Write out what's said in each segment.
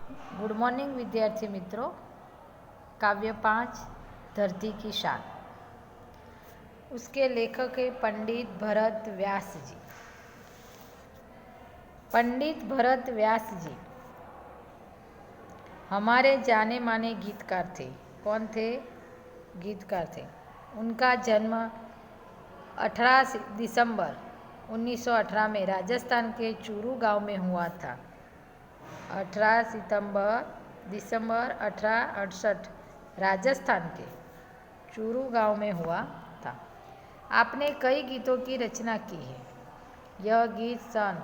Good morning विद्यार्थी मित्रों। काव्य 5 धरती की शान। उसके लेखक है पंडित भरत व्यास जी। पंडित भरत व्यास जी हमारे जाने माने गीतकार थे। कौन थे? गीतकार थे। उनका जन्म 18 दिसंबर 1918 में राजस्थान के चूरू गांव में हुआ था। 18 दिसंबर 1868 राजस्थान के चूरू गांव में हुआ था। आपने कई गीतों की रचना की है। यह गीत सन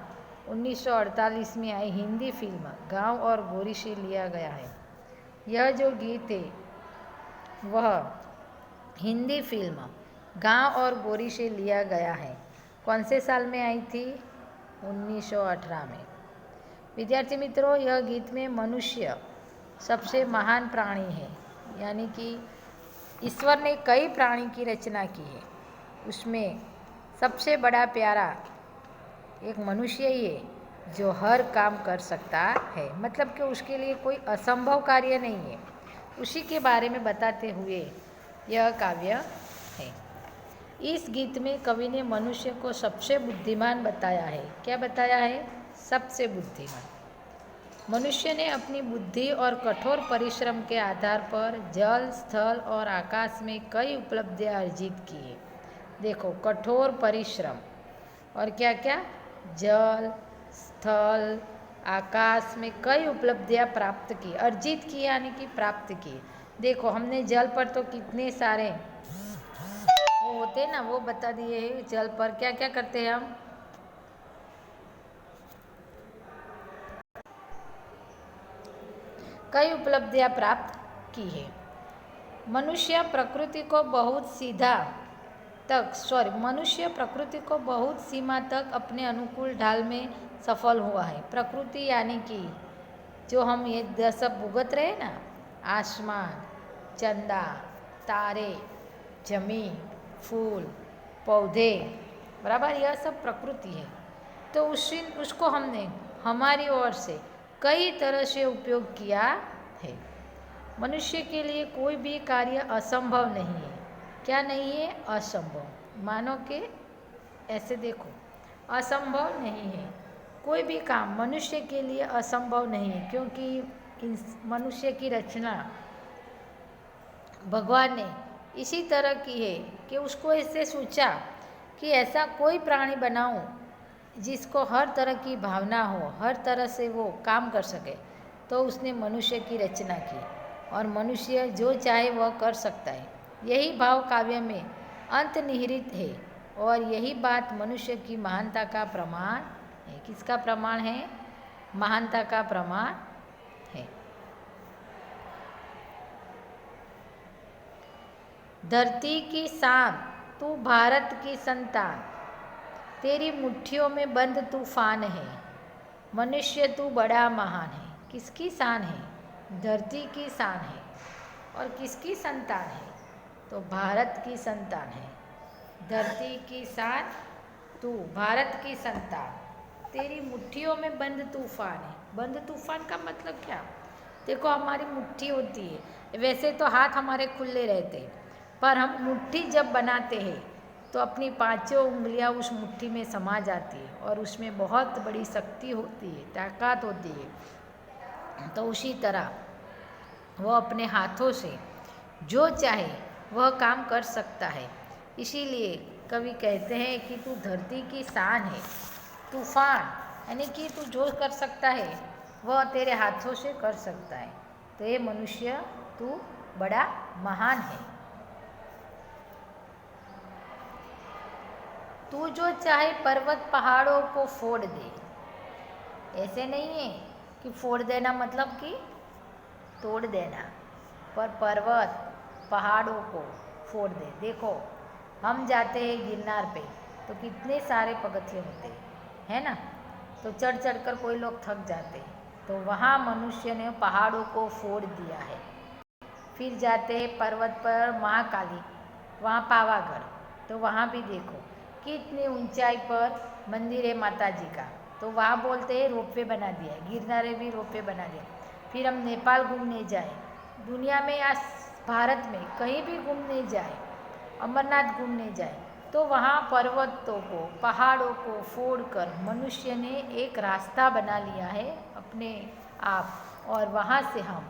1948 में आई हिंदी फिल्म गांव और गोरी से लिया गया है। यह जो गीत है वह हिंदी फिल्म गांव और गोरी से लिया गया है। कौन से साल में आई थी? 1918 में। विद्यार्थी मित्रों, यह गीत में मनुष्य सबसे महान प्राणी है, यानी कि ईश्वर ने कई प्राणी की रचना की है, उसमें सबसे बड़ा प्यारा एक मनुष्य ही है जो हर काम कर सकता है। मतलब कि उसके लिए कोई असंभव कार्य नहीं है। उसी के बारे में बताते हुए यह काव्य है। इस गीत में कवि ने मनुष्य को सबसे बुद्धिमान बताया है। क्या बताया है? सबसे बुद्धिमान। मनुष्य ने अपनी बुद्धि और कठोर परिश्रम के आधार पर जल, स्थल और आकाश में कई उपलब्धियां अर्जित की है। देखो, कठोर परिश्रम और क्या क्या? जल, स्थल, आकाश में कई उपलब्धियां प्राप्त की, अर्जित की यानी कि प्राप्त की। देखो, हमने जल पर तो कितने सारे वो होते ना, वो बता दिए हैं। जल पर क्या क्या करते हैं हम? कई उपलब्धियां प्राप्त की है। मनुष्य प्रकृति को बहुत सीमा तक अपने अनुकूल ढाल में सफल हुआ है। प्रकृति यानी कि जो हम ये सब भुगत रहे ना, आसमान, चंदा, तारे, जमीन, फूल, पौधे, बराबर, यह सब प्रकृति है। तो उसको हमने हमारी ओर से कई तरह से उपयोग किया है। मनुष्य के लिए कोई भी कार्य असंभव नहीं है। क्या नहीं है? असंभव। मानो कि ऐसे देखो, असंभव नहीं है। कोई भी काम मनुष्य के लिए असंभव नहीं है, क्योंकि मनुष्य की रचना भगवान ने इसी तरह की है कि उसको ऐसे सोचा कि ऐसा कोई प्राणी बनाऊं जिसको हर तरह की भावना हो, हर तरह से वो काम कर सके। तो उसने मनुष्य की रचना की और मनुष्य जो चाहे वह कर सकता है। यही भाव काव्य में अंतर्निहित है और यही बात मनुष्य की महानता का प्रमाण है। किसका प्रमाण है? महानता का प्रमाण है। धरती की शान, तू भारत की संतान, तेरी मुट्ठियों में बंद तूफान है। मनुष्य तू बड़ा महान है। किसकी शान है? धरती की शान है। और किसकी संतान है? तो भारत की संतान है। धरती की शान, तू भारत की संतान, तेरी मुट्ठियों में बंद तूफान है। बंद तूफान का मतलब क्या? देखो, हमारी मुट्ठी होती है, वैसे तो हाथ हमारे खुले रहते हैं, पर हम मुट्ठी जब बनाते हैं तो अपनी पांचों उंगलियां उस मुट्ठी में समा जाती है और उसमें बहुत बड़ी शक्ति होती है, ताकत होती है। तो उसी तरह वो अपने हाथों से जो चाहे वह काम कर सकता है। इसीलिए कवि कहते हैं कि तू धरती की शान है। तूफान यानी कि तू जो कर सकता है वह तेरे हाथों से कर सकता है। तो ये मनुष्य, तू बड़ा महान है। तू जो चाहे पर्वत पहाड़ों को फोड़ दे। ऐसे नहीं है कि फोड़ देना मतलब कि तोड़ देना, पर पर्वत पहाड़ों को फोड़ दे। देखो, हम जाते हैं गिरनार पे तो कितने सारे पगथिये होते हैं, है ना? तो चढ़ चढ़कर कोई लोग थक जाते हैं, तो वहाँ मनुष्य ने पहाड़ों को फोड़ दिया है। फिर जाते हैं पर्वत पर, महाकाली, वहाँ पावागढ़, तो वहाँ भी देखो कितनी ऊंचाई पर मंदिर है माता जी का, तो वहाँ बोलते हैं रोपवे बना दिया है। गिरनार भी रोपवे बना दिया। फिर हम नेपाल घूमने जाए, दुनिया में या भारत में कहीं भी घूमने जाए, अमरनाथ घूमने जाए, तो वहाँ पर्वतों को, पहाड़ों को फोड़कर मनुष्य ने एक रास्ता बना लिया है अपने आप, और वहाँ से हम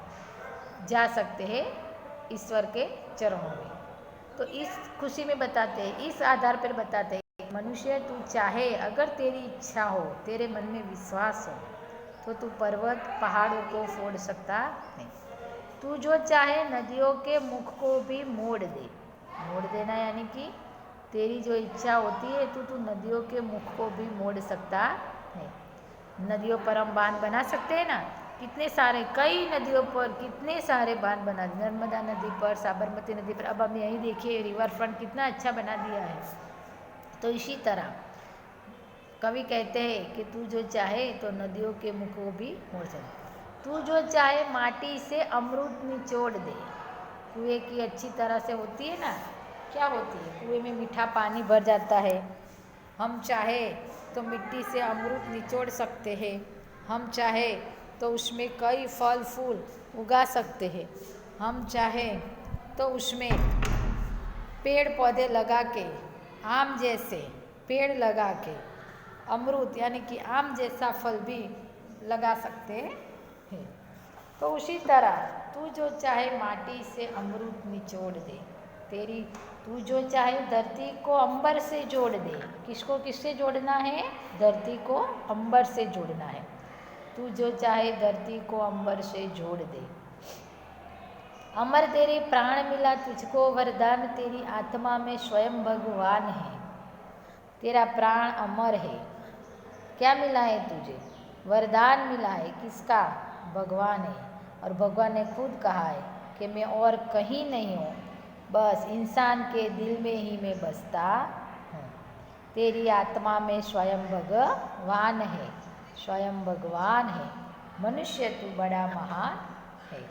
जा सकते हैं ईश्वर के चरणों में। तो इस खुशी में बताते हैं, इस आधार पर बताते हैं, मनुष्य तू चाहे, अगर तेरी इच्छा हो, तेरे मन में विश्वास हो, तो तू पर्वत पहाड़ों को फोड़ सकता है। तू जो चाहे नदियों के मुख को भी मोड़ दे। मोड़ देना यानी कि तेरी जो इच्छा होती है तो तू नदियों के मुख को भी मोड़ सकता है। नदियों पर हम बांध बना सकते हैं ना, कितने सारे, कई नदियों पर कितने सारे बांध बना, नर्मदा नदी पर, साबरमती नदी पर, अब हम यही देखिए रिवर फ्रंट कितना अच्छा बना दिया है। तो इसी तरह कवि कहते हैं कि तू जो चाहे तो नदियों के मुख को भी मोड़ सकता। तू जो चाहे माटी से अमृत निचोड़ दे। कुएं की अच्छी तरह से होती है ना, क्या होती है, कुएं में मीठा पानी भर जाता है, हम चाहे तो मिट्टी से अमृत निचोड़ सकते हैं, हम चाहे तो उसमें कई फल फूल उगा सकते हैं, हम चाहे तो उसमें पेड़ पौधे लगा के, आम जैसे पेड़ लगा के अमरूद यानी कि आम जैसा फल भी लगा सकते हैं। तो उसी तरह तू जो चाहे माटी से अमरूद निचोड़ दे, तेरी तू जो चाहे धरती को अंबर से जोड़ दे। किसको किससे जोड़ना है? धरती को अंबर से जोड़ना है। तू जो चाहे धरती को अंबर से जोड़ दे। अमर तेरे प्राण मिला तुझको वरदान, तेरी आत्मा में स्वयं भगवान है। तेरा प्राण अमर है। क्या मिला है तुझे? वरदान मिला है। किसका? भगवान है। और भगवान ने खुद कहा है कि मैं और कहीं नहीं हूँ, बस इंसान के दिल में ही मैं बसता हूँ। तेरी आत्मा में स्वयं भगवान है, स्वयं भगवान है। मनुष्य तू बड़ा महान है।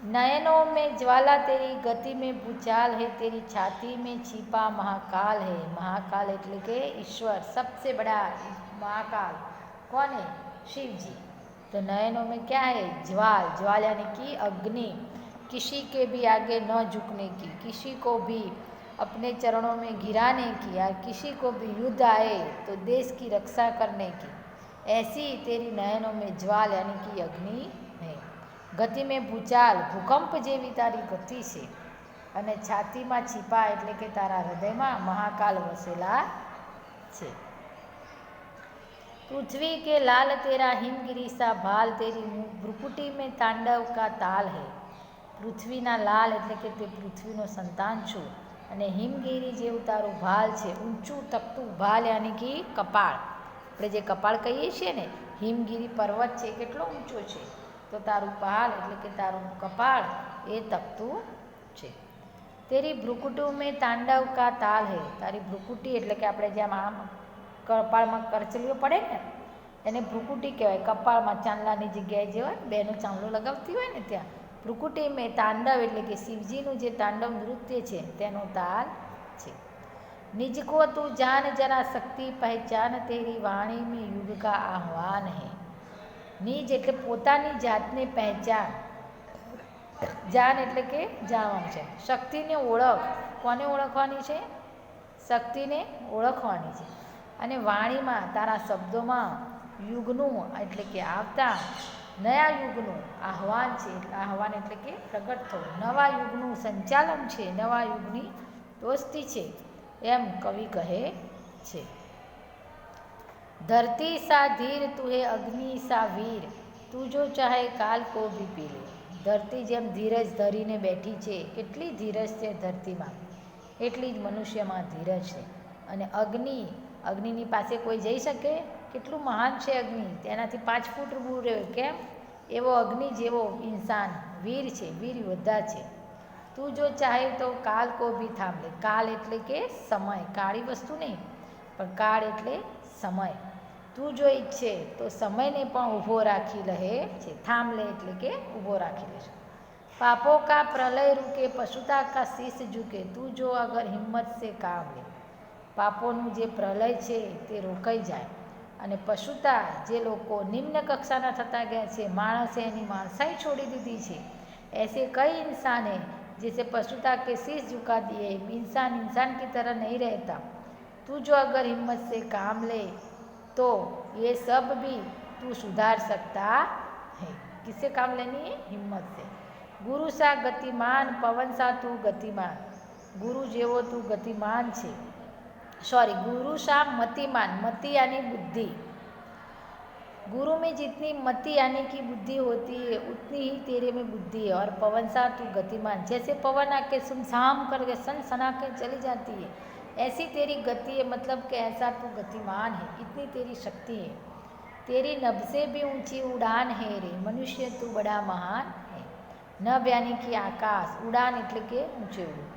नयनों में ज्वाला तेरी, गति में भूचाल है, तेरी छाती में छिपा महाकाल है। महाकाल એટલે કે ईश्वर, सबसे बड़ा महाकाल कौन है? शिव जी। तो नयनों में क्या है? ज्वाल। ज्वाल यानी कि अग्नि, किसी के भी आगे न झुकने की, किसी को भी अपने चरणों में गिराने की, या किसी को भी युद्ध आए तो देश की रक्षा करने की, ऐसी तेरी नयनों में ज्वाल यानी कि अग्नि है। गति में भूचाल, भूकंप જેવી તારી ગતિ છે, અને છાતીમાં છીપા એટલે કે તારા હૃદયમાં મહાકાલ વસેલા છે। पृथ्वी के लाल तेरा हिमगिरी सा भाल, तेरी भ्रुकुटी में तांडव का ताल है। પૃથ્વીના લાલ એટલે કે તે પૃથ્વીનો સંતાન છું, અને હિમગીરી જેવું તારું ભાલ છે, ઊંચું તકતું ભાલ યાની કે કપાળ, આપણે જે કપાળ કહીએ છીએ ને, હિમગીરી પર્વત છે કેટલો ઊંચો છે, તો તારું ભાલ એટલે કે તારું કપાળ એ તકતું છે। તેરી ભ્રુકુટી મેં તાંડવ કા તાલ હે, તારી ભ્રુકુટી એટલે કે આપણે જેમ આમ કપાળમાં કરચલીઓ પડે ને એને ભ્રુકુટી કહેવાય। કપાળમાં ચાંદલાની જગ્યાએ જે હોય બેનો ચાંદલો લગાવતી હોય ને ત્યાં ભ્રુકુટી મેં તાંડવ એટલે કે શિવજીનું જે તાંડવ નૃત્ય છે તેનો તાલ છે। નિજકો તું જાન જરા શક્તિ પહેચાન, તેરી વાણી में युग का आह्वान है। નિજ એટલે પોતાની જાતને પહેચાન, જાન એટલે કે જાણવાનું છે, શક્તિને ઓળખ, કોને ઓળખવાની છે? શક્તિને ઓળખવાની છે। અને વાણીમાં તારા શબ્દોમાં યુગનું એટલે કે આવતા નયા યુગનું આહ્વાન છે, આહ્વાન એટલે કે પ્રગટ થવું, નવા યુગનું સંચાલન છે, નવા યુગની દોસ્તી છે, એમ કવિ કહે છે। धरती सा धीर तू है अग्नि सा वीर, तू जो चाहे काल को भी पी ले। ધરતી જેમ ધીરજ ધરીને બેઠી છે, કેટલી ધીરજ છે ધરતીમાં, એટલી જ મનુષ્યમાં ધીરજ છે। અને અગ્નિ, અગ્નિની પાસે કોઈ જઈ શકે? કેટલું મહાન છે અગ્નિ, તેનાથી 5 ફૂટ દૂર રહ્યો, કેમ? એવો અગ્નિ જેવો ઇન્સાન વીર છે, વીર યોદ્ધા છે। તું જો ચાહે તો કાલ કો ભી થામ લે। કાલ એટલે કે સમય, કાળી વસ્તુ નહીં પણ કાળ એટલે સમય। તું જો ઈચ્છે તો સમયને પણ ઊભો રાખી રહે છે, થામ લે એટલે કે ઊભો રાખી લે છે। પાપો કા પ્રલય રૂકે પશુતા કા શીશ ઝુકે, તું જો અગર હિંમત સે કામ લે। પાપોનું જે પ્રલય છે તે રોકાઈ જાય અને પશુતા જે લોકો નિમ્ન કક્ષાના થતા ગયા છે, માણસે એની માણસાઈ છોડી દીધી છે, ऐसे कई इंसान हैं जैसे पशुता के शीश झुका दिए, इंसान इंसान की तरह नहीं रहता। तू जो अगर हिम्मत से काम ले तो ये सब भी तू सुधार सकता है। किससे काम लेनी है? हिम्मत से। गुरु सा गतिमान पवन सा तू गतिमान, गुरु जेवो तू गतिमान छे, सॉरी गुरु सा मतिमान, मति यानी बुद्धि, गुरु में जितनी मति यानी कि बुद्धि होती है उतनी ही तेरे में बुद्धि है। और पवन सा तू गतिमान, जैसे पवन आके सुमसाम करके सन सना के चली जाती है, ऐसी तेरी गति है, मतलब कि ऐसा तू गतिमान है, इतनी तेरी शक्ति है। तेरी नभ से भी ऊंची उड़ान है रे मनुष्य तू बड़ा महान है। नभ यानी कि आकाश, उड़ान એટલે કે ઊંચે ઉડવું,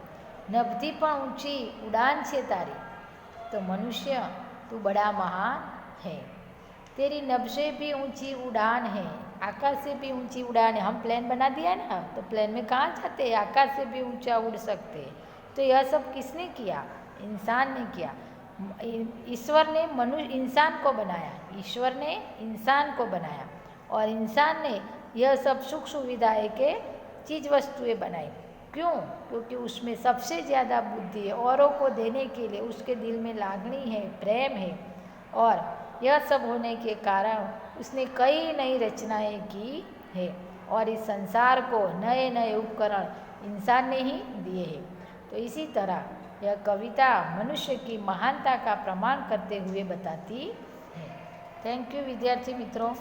નભથી પણ ઊંચી ઉડાન છે તારી, तो मनुष्य तू बड़ा महान है। तेरी नभ से भी ऊंची उड़ान है, आकाश से भी ऊंची उड़ान है। हम प्लेन बना दिया है ना, तो प्लेन में कहाँ जाते हैं? आकाश से भी ऊंचा उड़ सकते हैं। तो यह सब किसने किया? इंसान ने किया। ईश्वर ने इंसान को बनाया, ईश्वर ने इंसान को बनाया और इंसान ने यह सब सुख सुविधाएं के चीज़ वस्तुएं बनाई। क्यों? क्योंकि उसमें सबसे ज़्यादा बुद्धि है, औरों को देने के लिए उसके दिल में लागणी है, प्रेम है, और यह सब होने के कारण उसने कई नई रचनाएं की है और इस संसार को नए नए उपकरण इंसान ने ही दिए हैं। तो इसी तरह यह कविता मनुष्य की महानता का प्रमाण करते हुए बताती है। थैंक यू विद्यार्थी मित्रों।